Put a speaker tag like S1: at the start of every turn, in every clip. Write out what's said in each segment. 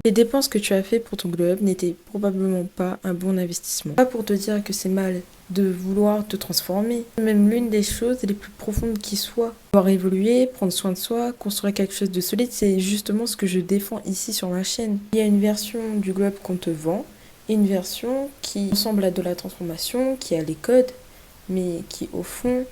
S1: Les dépenses que tu as fait pour ton glow-up n'étaient probablement pas un bon investissement. Pas pour te dire que c'est mal de vouloir te transformer. Même l'une des choses les plus profondes qui soit. Pouvoir évoluer, prendre soin de soi, construire quelque chose de solide, c'est justement ce que je défends ici sur ma chaîne. Il y a une version du glow-up qu'on te vend et une version qui ressemble à de la transformation, qui a les codes, mais qui au fond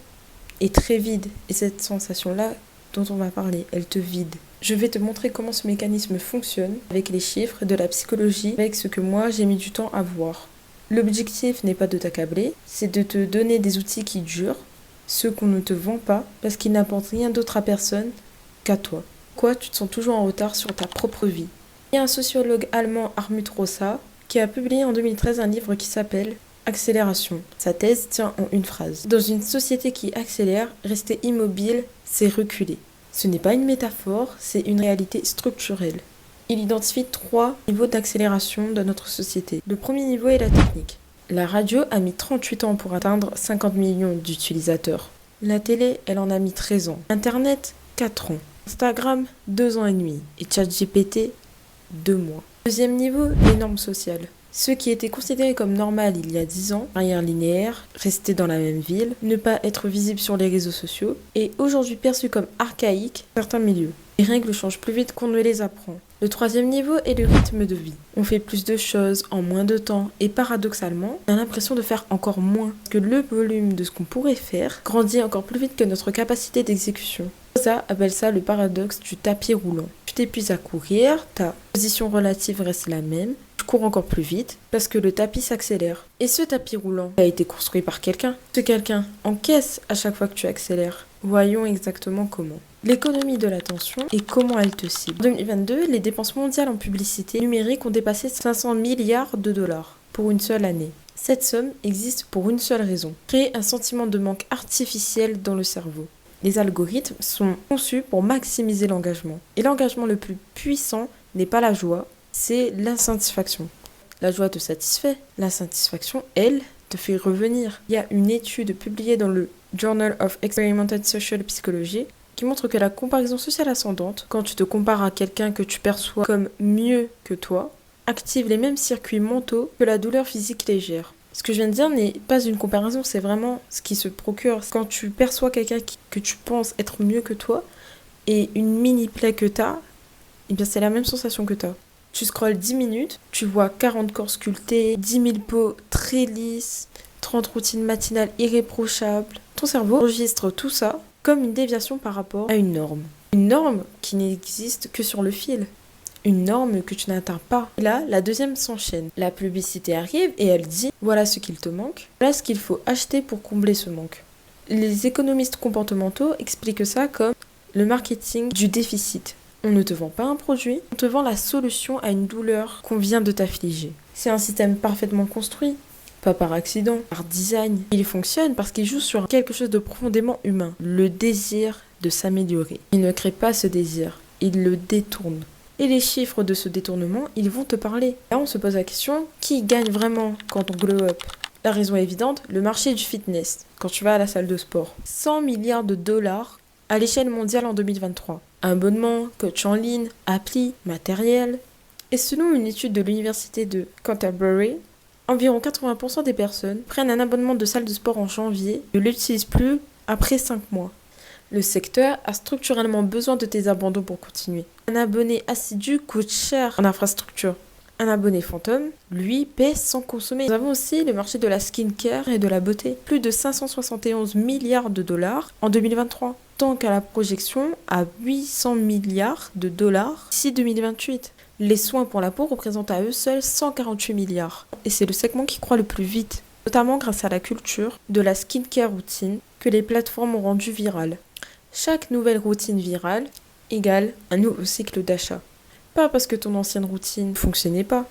S1: est très vide. Et cette sensation-là dont on va parler, elle te vide. Je vais te montrer comment ce mécanisme fonctionne avec les chiffres, de la psychologie, avec ce que moi j'ai mis du temps à voir. L'objectif n'est pas de t'accabler, c'est de te donner des outils qui durent, ceux qu'on ne te vend pas, parce qu'ils n'apportent rien d'autre à personne qu'à toi. Quoi, tu te sens toujours en retard sur ta propre vie. Il y a un sociologue allemand, Hartmut Rosa, qui a publié en 2013 un livre qui s'appelle Accélération. Sa thèse tient en une phrase. Dans une société qui accélère, rester immobile, c'est reculer. Ce n'est pas une métaphore, c'est une réalité structurelle. Il identifie 3 niveaux d'accélération dans notre société. Le premier niveau est la technique. La radio a mis 38 ans pour atteindre 50 millions d'utilisateurs. La télé, elle en a mis 13 ans. Internet, 4 ans. Instagram, 2 ans et demi. Et ChatGPT, 2 mois. Deuxième niveau, les normes sociales. Ce qui était considéré comme normal il y a 10 ans, carrière linéaire, rester dans la même ville, ne pas être visible sur les réseaux sociaux, est aujourd'hui perçu comme archaïque dans certains milieux. Les règles changent plus vite qu'on ne les apprend. Le troisième niveau est le rythme de vie. On fait plus de choses en moins de temps et paradoxalement, on a l'impression de faire encore moins, parce que le volume de ce qu'on pourrait faire grandit encore plus vite que notre capacité d'exécution. Rosa appelle ça le paradoxe du tapis roulant. Tu t'épuises à courir, ta position relative reste la même, tu cours encore plus vite parce que le tapis s'accélère. Et ce tapis roulant a été construit par quelqu'un. Ce quelqu'un encaisse à chaque fois que tu accélères. Voyons exactement comment. L'économie de l'attention et comment elle te cible. En 2022, les dépenses mondiales en publicité numérique ont dépassé 500 milliards de dollars pour une seule année. Cette somme existe pour une seule raison, créer un sentiment de manque artificiel dans le cerveau. Les algorithmes sont conçus pour maximiser l'engagement. Et l'engagement le plus puissant n'est pas la joie, c'est l'insatisfaction. La joie te satisfait, l'insatisfaction, elle, te fait revenir. Il y a une étude publiée dans le Journal of Experimental Social Psychology qui montre que la comparaison sociale ascendante, quand tu te compares à quelqu'un que tu perçois comme mieux que toi, active les mêmes circuits mentaux que la douleur physique légère. Ce que je viens de dire n'est pas une comparaison, c'est vraiment ce qui se procure. Quand tu perçois quelqu'un que tu penses être mieux que toi et une mini plaie que tu as, eh bien c'est la même sensation que tu as. Tu scrolles 10 minutes, tu vois 40 corps sculptés, 10 000 peaux très lisses, 30 routines matinales irréprochables. Ton cerveau enregistre tout ça comme une déviation par rapport à une norme. Une norme qui n'existe que sur le fil. Une norme que tu n'atteins pas. Et là, la deuxième s'enchaîne. La publicité arrive et elle dit « Voilà ce qu'il te manque, voilà ce qu'il faut acheter pour combler ce manque ». Les économistes comportementaux expliquent ça comme le marketing du déficit. On ne te vend pas un produit, on te vend la solution à une douleur qu'on vient de t'affliger. C'est un système parfaitement construit, pas par accident, par design. Il fonctionne parce qu'il joue sur quelque chose de profondément humain, le désir de s'améliorer. Il ne crée pas ce désir, il le détourne. Et les chiffres de ce détournement, ils vont te parler. Là, on se pose la question, qui gagne vraiment quand on glow up ? La raison est évidente, le marché du fitness, quand tu vas à la salle de sport. 100 milliards de dollars à l'échelle mondiale en 2023. Abonnement, coach en ligne, appli, matériel. Et selon une étude de l'université de Canterbury, environ 80% des personnes prennent un abonnement de salle de sport en janvier et ne l'utilisent plus après 5 mois. Le secteur a structurellement besoin de tes abandons pour continuer. Un abonné assidu coûte cher en infrastructure. Un abonné fantôme, lui, paie sans consommer. Nous avons aussi le marché de la skincare et de la beauté. Plus de 571 milliards de dollars en 2023. Tant qu'à la projection à 800 milliards de dollars d'ici 2028. Les soins pour la peau représentent à eux seuls 148 milliards. Et c'est le segment qui croît le plus vite. Notamment grâce à la culture de la skincare routine que les plateformes ont rendue virale. Chaque nouvelle routine virale égale un nouveau cycle d'achat. Pas parce que ton ancienne routine ne fonctionnait pas,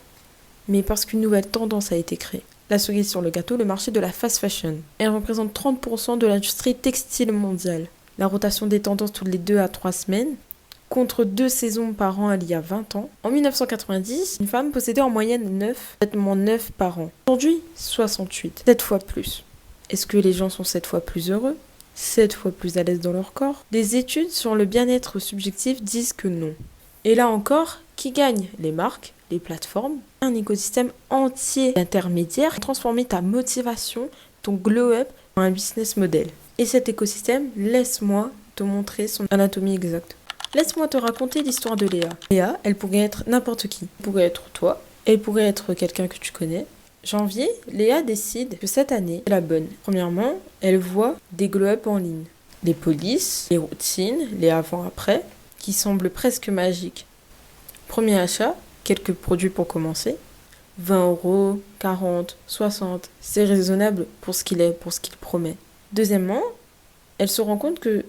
S1: mais parce qu'une nouvelle tendance a été créée. La cerise sur le gâteau, le marché de la fast fashion. Elle représente 30% de l'industrie textile mondiale. La rotation des tendances toutes les 2 à 3 semaines, contre 2 saisons par an il y a 20 ans. En 1990, une femme possédait en moyenne 9 vêtements neufs par an. Aujourd'hui, 68. 7 fois plus. Est-ce que les gens sont 7 fois plus heureux ? 7 fois plus à l'aise dans leur corps. Des études sur le bien-être subjectif disent que non. Et là encore, qui gagne? Les marques, les plateformes, un écosystème entier d'intermédiaires, transformer ta motivation, ton glow-up, en un business model. Et cet écosystème, laisse-moi te montrer son anatomie exacte. Laisse-moi te raconter l'histoire de Léa. Léa, elle pourrait être n'importe qui. Elle pourrait être toi, elle pourrait être quelqu'un que tu connais. Janvier, Léa décide que cette année est la bonne. Premièrement, elle voit des glow-up en ligne. Les polices, les routines, les avant-après, qui semblent presque magiques. Premier achat, quelques produits pour commencer. 20 €, 40, 60, c'est raisonnable pour ce qu'il est, pour ce qu'il promet. Deuxièmement, elle se rend compte que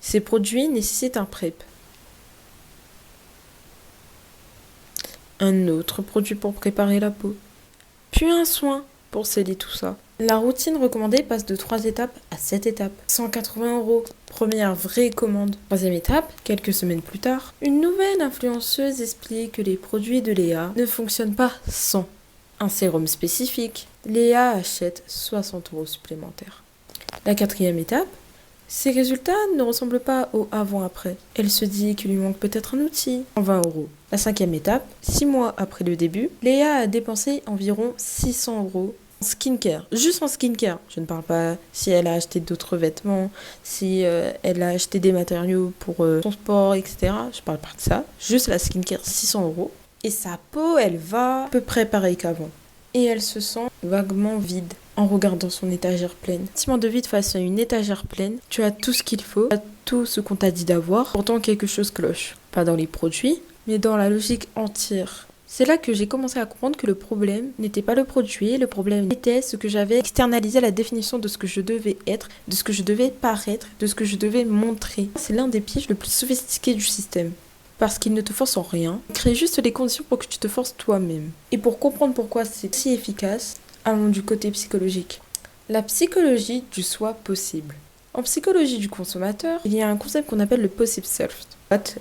S1: ces produits nécessitent un prep. Un autre produit pour préparer la peau. Puis un soin pour sceller tout ça. La routine recommandée passe de 3 étapes à 7 étapes. 180 €. Première vraie commande. Troisième étape, quelques semaines plus tard, une nouvelle influenceuse explique que les produits de Léa ne fonctionnent pas sans un sérum spécifique. Léa achète 60 € supplémentaires. La quatrième étape, ses résultats ne ressemblent pas au avant-après. Elle se dit qu'il lui manque peut-être un outil. 20 €. La cinquième étape, 6 mois après le début, Léa a dépensé environ 600 € en skincare. Juste en skincare. Je ne parle pas si elle a acheté d'autres vêtements, si elle a acheté des matériaux pour son sport, etc. Je parle pas de ça. Juste la skincare, 600 €. Et sa peau, elle va à peu près pareil qu'avant. Et elle se sent vaguement vide en regardant son étagère pleine. Sentiment de vide face à une étagère pleine, tu as tout ce qu'il faut, tu as tout ce qu'on t'a dit d'avoir, pourtant quelque chose cloche. Pas dans les produits, mais dans la logique entière. C'est là que j'ai commencé à comprendre que le problème n'était pas le produit, le problème était ce que j'avais externalisé, la définition de ce que je devais être, de ce que je devais paraître, de ce que je devais montrer. C'est l'un des pièges le plus sophistiqués du système. Parce qu'il ne te force en rien, il crée juste les conditions pour que tu te forces toi-même. Et pour comprendre pourquoi c'est si efficace, allons du côté psychologique. La psychologie du soi possible. En psychologie du consommateur, il y a un concept qu'on appelle le possible self,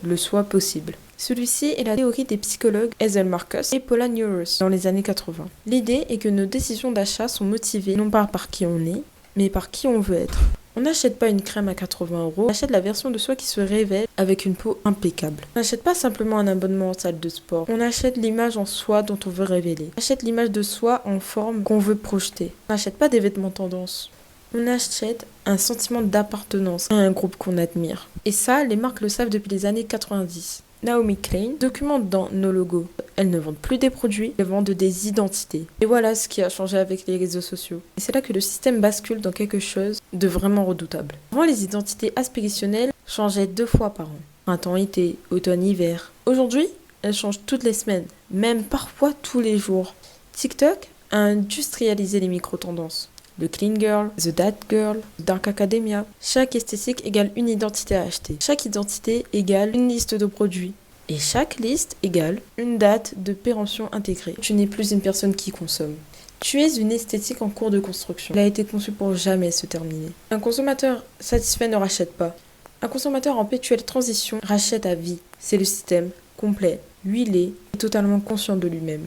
S1: le soi possible. Celui-ci est la théorie des psychologues Hazel Marcus et Paula Neuros dans les années 80. L'idée est que nos décisions d'achat sont motivées non pas par qui on est, mais par qui on veut être. On n'achète pas une crème à 80 €, on achète la version de soi qui se révèle avec une peau impeccable. On n'achète pas simplement un abonnement en salle de sport, on achète l'image en soi dont on veut révéler. On achète l'image de soi en forme qu'on veut projeter. On n'achète pas des vêtements tendance. On achète un sentiment d'appartenance à un groupe qu'on admire. Et ça, les marques le savent depuis les années 90. Naomi Klein documente dans nos logos. Elles ne vendent plus des produits, elles vendent des identités. Et voilà ce qui a changé avec les réseaux sociaux. Et c'est là que le système bascule dans quelque chose de vraiment redoutable. Avant, les identités aspirationnelles changeaient 2 fois par an. Printemps-été, automne-hiver. Aujourd'hui, elles changent toutes les semaines, même parfois tous les jours. TikTok a industrialisé les micro-tendances. Le Clean Girl, The That Girl, Dark Academia. Chaque esthétique égale une identité à acheter. Chaque identité égale une liste de produits. Et chaque liste égale une date de péremption intégrée. Tu n'es plus une personne qui consomme. Tu es une esthétique en cours de construction. Elle a été conçue pour jamais se terminer. Un consommateur satisfait ne rachète pas. Un consommateur en perpétuelle transition rachète à vie. C'est le système complet, huilé et totalement conscient de lui-même.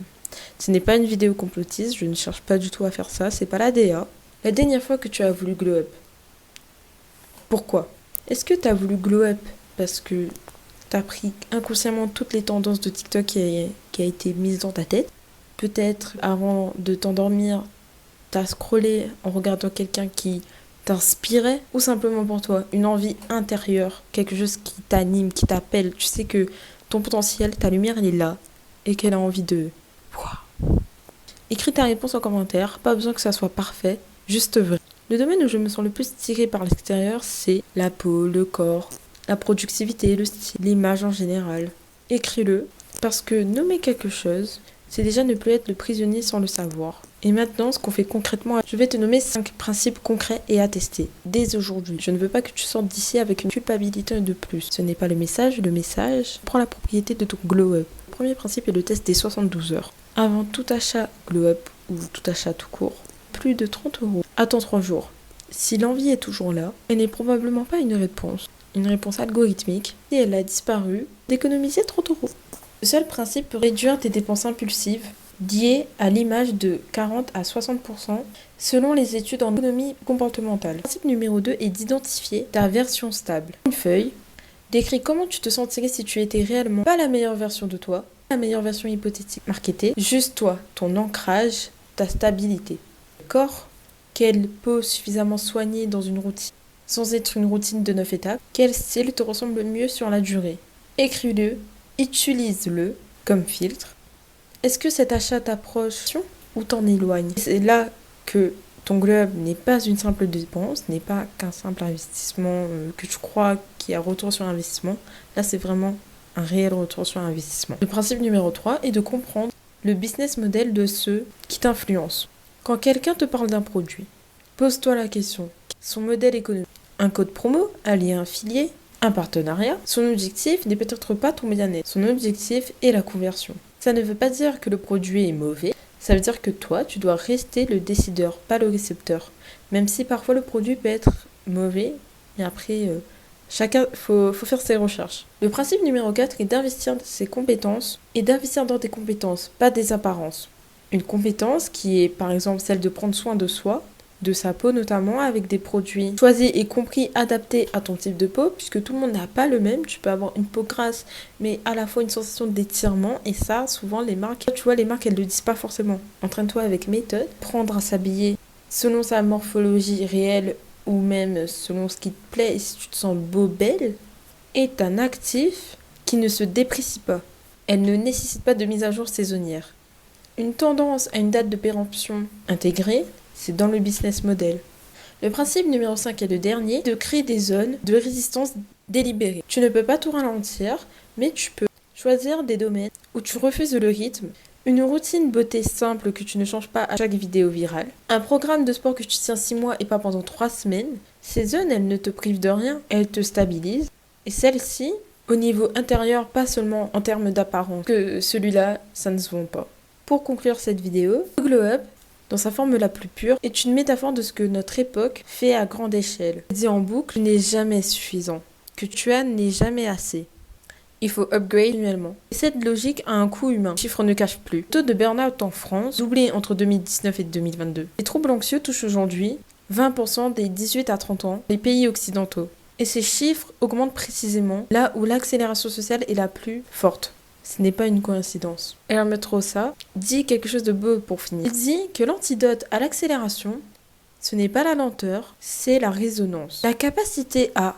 S1: Ce n'est pas une vidéo complotiste, je ne cherche pas du tout à faire ça, c'est pas la DA. La dernière fois que tu as voulu glow up. Pourquoi? Est-ce que tu as voulu glow up parce que tu as pris inconsciemment toutes les tendances de TikTok qui a été mise dans ta tête? Peut-être avant de t'endormir, tu as scrollé en regardant quelqu'un qui t'inspirait, ou simplement pour toi, une envie intérieure, quelque chose qui t'anime, qui t'appelle. Tu sais que ton potentiel, ta lumière, elle est là et qu'elle a envie de... Écris ta réponse en commentaire, pas besoin que ça soit parfait, juste vrai. Le domaine où je me sens le plus tirée par l'extérieur, c'est la peau, le corps, la productivité, le style, l'image en général. Écris-le, parce que nommer quelque chose, c'est déjà ne plus être le prisonnier sans le savoir. Et maintenant, ce qu'on fait concrètement, je vais te nommer 5 principes concrets et à tester, dès aujourd'hui. Je ne veux pas que tu sortes d'ici avec une culpabilité de plus. Ce n'est pas le message prend la propriété de ton glow-up. Le premier principe est le test des 72 heures. Avant tout achat glow-up ou tout achat tout court, plus de 30 €. Attends 3 jours. Si l'envie est toujours là, elle n'est probablement pas une réponse algorithmique. Si elle a disparu, d'économiser 30 €. Le seul principe peut réduire tes dépenses impulsives liées à l'image de 40 à 60% selon les études en économie comportementale. Le principe numéro 2 est d'identifier ta version stable. Une feuille, Décris comment tu te sentirais si tu étais réellement pas la meilleure version de toi, la meilleure version hypothétique marketée, juste toi, ton ancrage, ta stabilité. Corps, quelle peau suffisamment soignée dans une routine, sans être une routine de 9 étapes, quel style te ressemble le mieux sur la durée. Écris-le, utilise-le comme filtre. Est-ce que cet achat t'approche ou t'en éloigne? C'est là que ton glow-up n'est pas une simple dépense, n'est pas qu'un simple investissement que tu crois qu'il y a retour sur investissement. Là, c'est vraiment un réel retour sur investissement. Le principe numéro 3 est de comprendre le business model de ceux qui t'influencent. Quand quelqu'un te parle d'un produit, pose-toi la question. Son modèle économique, un code promo, un lien affilié, un partenariat. Son objectif n'est peut-être pas ton bien-être. Son objectif est la conversion. Ça ne veut pas dire que le produit est mauvais. Ça veut dire que toi, tu dois rester le décideur, pas le récepteur. Même si parfois le produit peut être mauvais, et après, chacun, faut faire ses recherches. Le principe numéro 4 est d'investir dans ses compétences et d'investir dans tes compétences, pas des apparences. Une compétence qui est par exemple celle de prendre soin de soi, de sa peau notamment, avec des produits choisis et compris adaptés à ton type de peau, puisque tout le monde n'a pas le même. Tu peux avoir une peau grasse, mais à la fois une sensation d'étirement, et ça, souvent les marques, tu vois, les marques, elles ne le disent pas forcément. Entraîne-toi avec méthode, prendre à s'habiller selon sa morphologie réelle, ou même selon ce qui te plaît, et si tu te sens beau, belle, est un actif qui ne se déprécie pas. Elle ne nécessite pas de mise à jour saisonnière. Une tendance à une date de péremption intégrée, c'est dans le business model. Le principe numéro 5 est le dernier, de créer des zones de résistance délibérée. Tu ne peux pas tout ralentir, mais tu peux choisir des domaines où tu refuses le rythme, une routine beauté simple que tu ne changes pas à chaque vidéo virale, un programme de sport que tu tiens 6 mois et pas pendant 3 semaines. Ces zones, elles ne te privent de rien, elles te stabilisent. Et celles-ci, au niveau intérieur, pas seulement en termes d'apparence, que celui-là, ça ne se vend pas. Pour conclure cette vidéo, le glow up, dans sa forme la plus pure, est une métaphore de ce que notre époque fait à grande échelle. Dit en boucle, tu n'es jamais suffisant. Que tu as n'est jamais assez. Il faut upgrade annuellement. Et cette logique a un coût humain. Les chiffres ne cachent plus. Le taux de burn-out en France, doublé entre 2019 et 2022. Les troubles anxieux touchent aujourd'hui 20% des 18 à 30 ans des pays occidentaux. Et ces chiffres augmentent précisément là où l'accélération sociale est la plus forte. Ce n'est pas une coïncidence. Hermès Rosa dit quelque chose de beau pour finir. Il dit que l'antidote à l'accélération, ce n'est pas la lenteur, c'est la résonance. La capacité à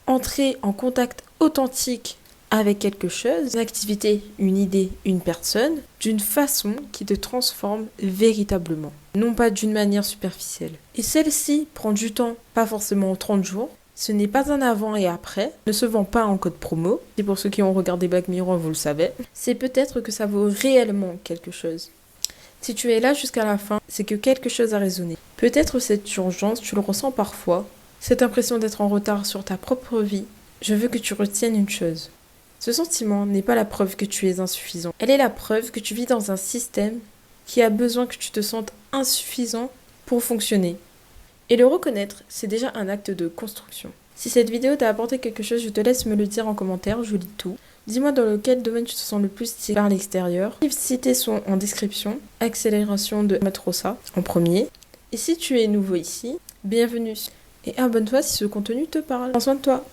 S1: entrer en contact authentique avec quelque chose, une activité, une idée, une personne, d'une façon qui te transforme véritablement, non pas d'une manière superficielle. Et celle-ci prend du temps, pas forcément 30 jours, ce n'est pas un avant et après, ne se vend pas en code promo, et pour ceux qui ont regardé Black Mirror, vous le savez, c'est peut-être que ça vaut réellement quelque chose. Si tu es là jusqu'à la fin, c'est que quelque chose a résonné. Peut-être cette urgence, tu le ressens parfois, cette impression d'être en retard sur ta propre vie. Je veux que tu retiennes une chose. Ce sentiment n'est pas la preuve que tu es insuffisant. Elle est la preuve que tu vis dans un système qui a besoin que tu te sentes insuffisant pour fonctionner. Et le reconnaître, c'est déjà un acte de construction. Si cette vidéo t'a apporté quelque chose, je te laisse me le dire en commentaire, je lis tout. Dis-moi dans lequel domaine tu te sens le plus tiré par l'extérieur. Les cités sont en description. Accélération de Hermès Rosa en premier. Et si tu es nouveau ici, bienvenue. Et abonne-toi si ce contenu te parle. Prends soin de toi.